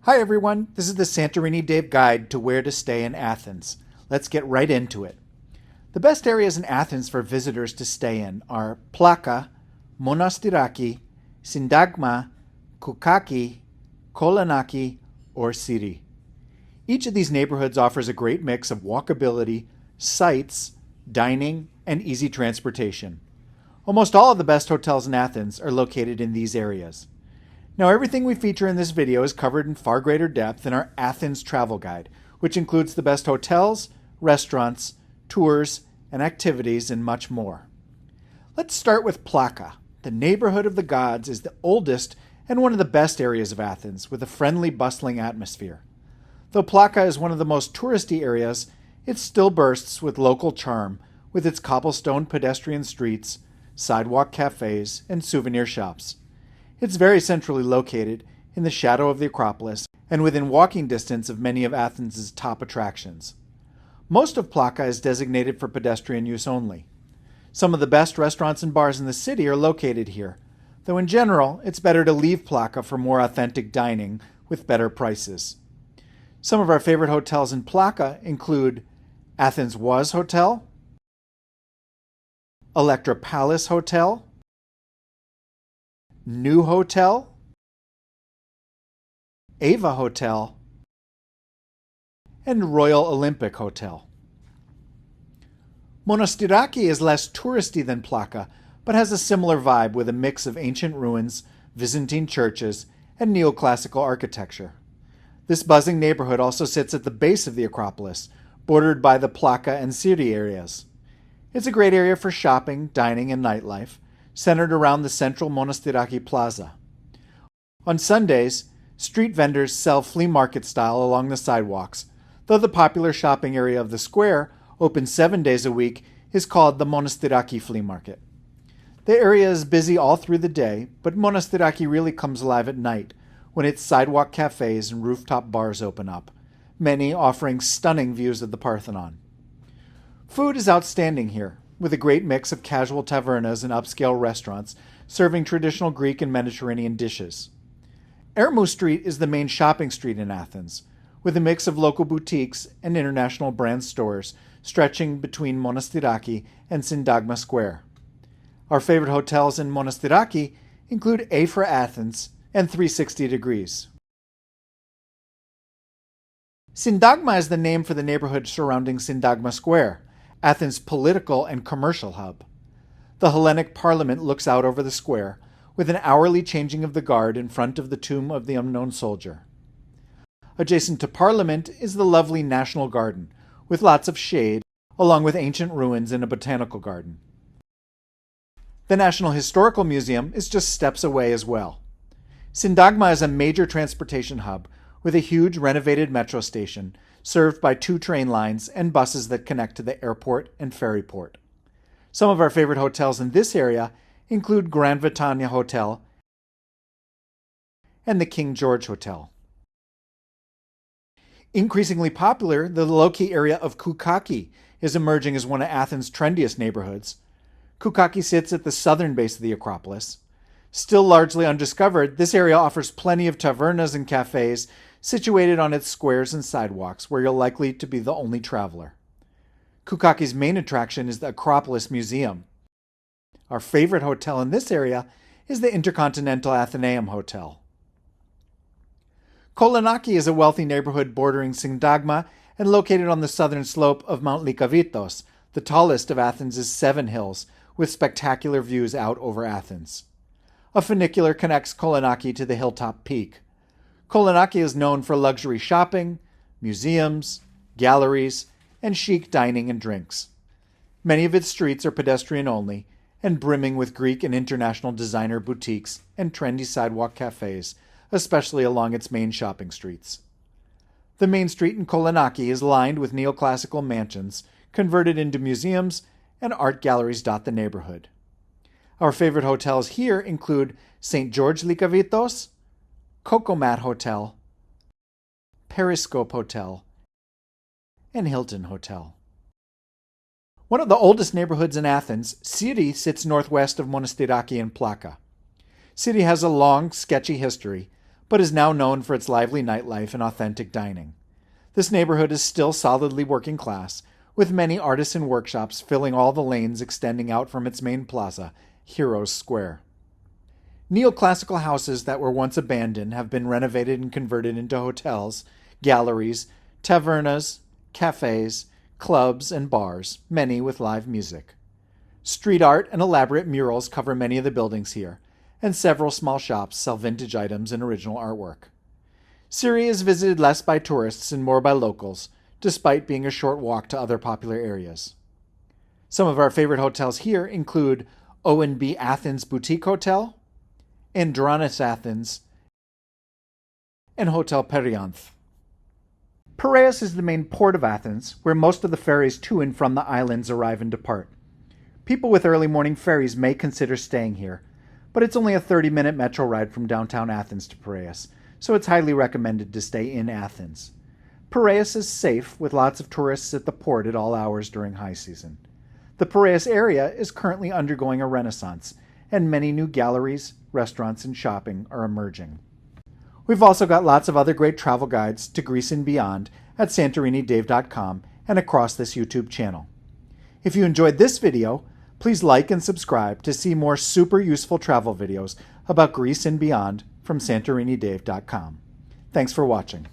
Hi everyone, this is the Santorini Dave Guide to where to stay in Athens. Let's get right into it. The best areas in Athens for visitors to stay in are Plaka, Monastiraki, Syntagma, Koukaki, Kolonaki, or Psirri. Each of these neighborhoods offers a great mix of walkability, sights, dining, and easy transportation. Almost all of the best hotels in Athens are located in these areas. Now, everything we feature in this video is covered in far greater depth in our Athens travel guide, which includes the best hotels, restaurants, tours, and activities, and much more. Let's start with Plaka. The neighborhood of the gods is the oldest and one of the best areas of Athens, with a friendly, bustling atmosphere. Though Plaka is one of the most touristy areas, it still bursts with local charm, with its cobblestone pedestrian streets, sidewalk cafes, and souvenir shops. It's very centrally located, in the shadow of the Acropolis, and within walking distance of many of Athens' top attractions. Most of Plaka is designated for pedestrian use only. Some of the best restaurants and bars in the city are located here, though in general, it's better to leave Plaka for more authentic dining with better prices. Some of our favorite hotels in Plaka include Athens Was Hotel, Electra Palace Hotel, New Hotel, Ava Hotel, and Royal Olympic Hotel. Monastiraki is less touristy than Plaka, but has a similar vibe with a mix of ancient ruins, Byzantine churches, and neoclassical architecture. This buzzing neighborhood also sits at the base of the Acropolis, bordered by the Plaka and Psirri areas. It's a great area for shopping, dining, and nightlife, centered around the central Monastiraki Plaza. On Sundays, street vendors sell flea market style along the sidewalks, though the popular shopping area of the square, open 7 days a week, is called the Monastiraki Flea Market. The area is busy all through the day, but Monastiraki really comes alive at night, when its sidewalk cafes and rooftop bars open up, many offering stunning views of the Parthenon. Food is outstanding here, with a great mix of casual tavernas and upscale restaurants serving traditional Greek and Mediterranean dishes. Ermou Street is the main shopping street in Athens, with a mix of local boutiques and international brand stores stretching between Monastiraki and Syntagma Square. Our favorite hotels in Monastiraki include A for Athens and 360 Degrees. Syntagma is the name for the neighborhood surrounding Syntagma Square, Athens' political and commercial hub. The Hellenic Parliament looks out over the square, with an hourly changing of the guard in front of the tomb of the unknown soldier. Adjacent to Parliament is the lovely National Garden, with lots of shade, along with ancient ruins and a botanical garden. The National Historical Museum is just steps away as well. Syntagma is a major transportation hub, with a huge renovated metro station, served by 2 train lines and buses that connect to the airport and ferry port. Some of our favorite hotels in this area include Grand Vitania Hotel and the King George Hotel. Increasingly popular, the low-key area of Koukaki is emerging as one of Athens' trendiest neighborhoods. Koukaki sits at the southern base of the Acropolis. Still largely undiscovered, this area offers plenty of tavernas and cafes situated on its squares and sidewalks, where you're likely to be the only traveler. Koukaki's main attraction is the Acropolis Museum. Our favorite hotel in this area is the Intercontinental Athenaeum Hotel. Kolonaki is a wealthy neighborhood bordering Syntagma and located on the southern slope of Mount Likavitos, the tallest of Athens' 7 hills, with spectacular views out over Athens. A funicular connects Kolonaki to the hilltop peak. Kolonaki is known for luxury shopping, museums, galleries, and chic dining and drinks. Many of its streets are pedestrian only and brimming with Greek and international designer boutiques and trendy sidewalk cafes, especially along its main shopping streets. The main street in Kolonaki is lined with neoclassical mansions converted into museums, and art galleries dot the neighborhood. Our favorite hotels here include St. George Likavitos, Cocomat Hotel, Periscope Hotel, and Hilton Hotel. One of the oldest neighborhoods in Athens, Psirri sits northwest of Monastiraki and Plaka. Psirri has a long, sketchy history, but is now known for its lively nightlife and authentic dining. This neighborhood is still solidly working class, with many artisan workshops filling all the lanes extending out from its main plaza, Heroes Square. Neoclassical houses that were once abandoned have been renovated and converted into hotels, galleries, tavernas, cafes, clubs, and bars, many with live music. Street art and elaborate murals cover many of the buildings here, and several small shops sell vintage items and original artwork. Psirri is visited less by tourists and more by locals, despite being a short walk to other popular areas. Some of our favorite hotels here include O&B Athens Boutique Hotel, Andronis Athens, and Hotel Piraeus. Piraeus is the main port of Athens, where most of the ferries to and from the islands arrive and depart. People with early morning ferries may consider staying here, but it's only a 30-minute metro ride from downtown Athens to Piraeus, so it's highly recommended to stay in Athens. Piraeus is safe, with lots of tourists at the port at all hours during high season. The Piraeus area is currently undergoing a renaissance, and many new galleries, restaurants, and shopping are emerging. We've also got lots of other great travel guides to Greece and beyond at SantoriniDave.com and across this YouTube channel. If you enjoyed this video, please like and subscribe to see more super useful travel videos about Greece and beyond from SantoriniDave.com. Thanks for watching.